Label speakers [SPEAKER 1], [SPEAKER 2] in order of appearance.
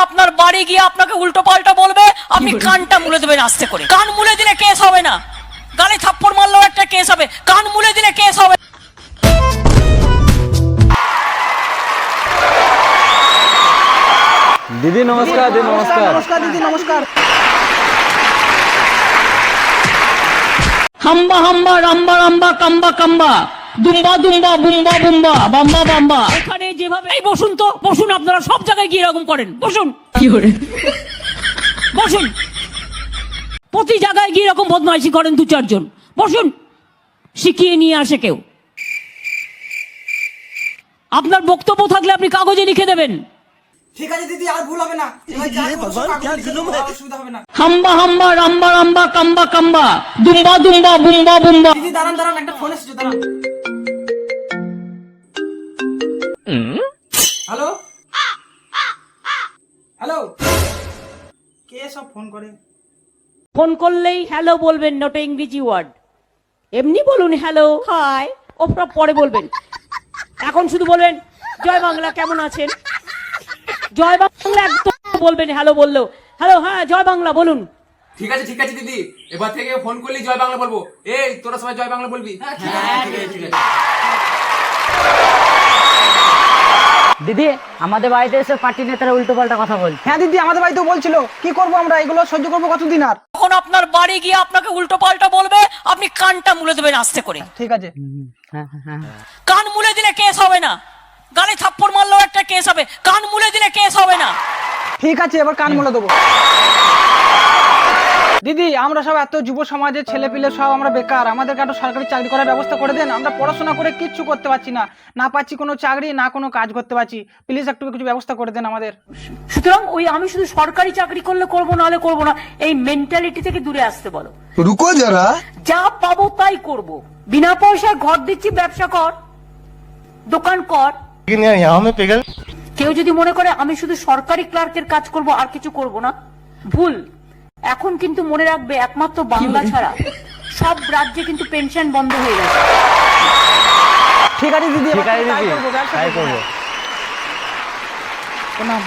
[SPEAKER 1] আপনার বাড়ি গিয়ে আপনাকে উল্টো পাল্টা বলবে, আপনি কানটা মুলে দেবেন আস্তে করে। কান মুলে দিলে কেস হবে না, গালে থাপ্পড় মারলেও একটা কেস হবে, কান মুলে দিলে কেস হবে।
[SPEAKER 2] দিদি নমস্কার। দিদি নমস্কার।
[SPEAKER 3] নমস্কার দিদি নমস্কার।
[SPEAKER 1] হাম্বা হাম্বা রাম্বা রাম্বা কাম্বা কাম্বা দুম্বা দুম্বা বুম্বা বুম্বা বাম্বা বাম্বা। এখানে যেভাবে এই বসুন তো, বসুন, আপনারা সব জায়গায় গিয়ে এরকম করেন, বসুন। কি করে বসুন, প্রতি জায়গায় গিয়ে এরকম বদমাইশি করেন দু চারজন, বসুন। শিখিয়ে নিয়ে আসে কেউ। আপনার বক্তব্য থাকলে আপনি কাগজে লিখে দেবেন।
[SPEAKER 3] ঠিক আছে দিদি, আর ভুল হবে না। অসুবিধা হবে না।
[SPEAKER 1] হাম্বা হাম্বা রাম্বা রাম্বা কাম্বা কাম্বা দুম্বা দুম্বা বুম্বা বুম্বা।
[SPEAKER 3] দিদি দাঁড়ান দাঁড়ান, একটা ফোন এসেছে, দাঁড়ান। হ্যালো হ্যালো, কে সব ফোন করে?
[SPEAKER 1] ফোন করলেই হ্যালো বলবেন, নট ইংরেজি ওয়ার্ড। এমনি বলুন হ্যালো হাই, ওপরা পরে বলবেন। এখন শুধু বলবেন জয় বাংলা, কেমন আছেন? জয় বাংলা একদম বলবেন, হ্যালো বললেও। হ্যালো, হ্যাঁ জয় বাংলা বলুন।
[SPEAKER 4] ঠিক আছে দিদি, এবার থেকে ফোন করলে জয় বাংলা বলবো। এই তোরা সবাই জয় বাংলা বলবি। ঠিক আছে।
[SPEAKER 5] দিদি আমাদের বাড়িতে এসে পার্টি নেতারা উল্টো পাল্টা কথা বলছে।
[SPEAKER 3] হ্যাঁ দিদি, আমাদের বাড়িতেও বলছিল। কি করবো আমরা, এগুলো সহ্য করবো কতদিন আর?
[SPEAKER 1] তখন আপনার বাড়ি গিয়ে আপনাকে উল্টো পাল্টা বলবে, আপনি কানটা মুলে দেবেন আস্তে করে।
[SPEAKER 3] ঠিক আছে।
[SPEAKER 1] কান মুলে দিলে কেস হবে না, গালে থাপ্পড় মারলেও একটা কেস হবে, কান মুলে দিলে কেস হবে না।
[SPEAKER 3] ঠিক আছে, এবার কান মুলে দেবো। দিদি, আমরা সব এত যুব সমাজের ছেলে পিলে সব আমরা বেকার, আমাদেরকে একটা সরকারি চাকরি করার ব্যবস্থা করে দেন। আমরা পড়াশোনা করে কিচ্ছু করতে পারছি না, না পাচ্ছি কোনো চাকরি, না কোনো কাজ করতে পারছি। প্লিজ একটু কিছু ব্যবস্থা করে দেন আমাদের।
[SPEAKER 1] সুতরাং ওই আমি শুধু সরকারি চাকরি করলে করবো, নাহলে করবো না, এই মেন্টালিটি থেকে দূরে আসতে বলো।
[SPEAKER 6] রুকো যারা,
[SPEAKER 1] যা পাবো তাই করব। বিনা পয়সায় ঘর দিচ্ছি, ব্যবসা কর, দোকান কর। কেউ যদি মনে করে আমি শুধু সরকারি ক্লার্কের কাজ করব আর কিছু করব না, ভুল। এখন কিন্তু মনে রাখবে, একমাত্র বাংলা ছাড়া সব রাজ্যে কিন্তু পেনশন বন্ধ হয়ে গেছে।
[SPEAKER 3] ঠিক আছে দিদি,
[SPEAKER 2] ঠিক আছে দিদি,
[SPEAKER 3] তাই করবো, ব্যবসা
[SPEAKER 2] তাই
[SPEAKER 3] করবো।
[SPEAKER 2] করবো।
[SPEAKER 3] প্রণাম।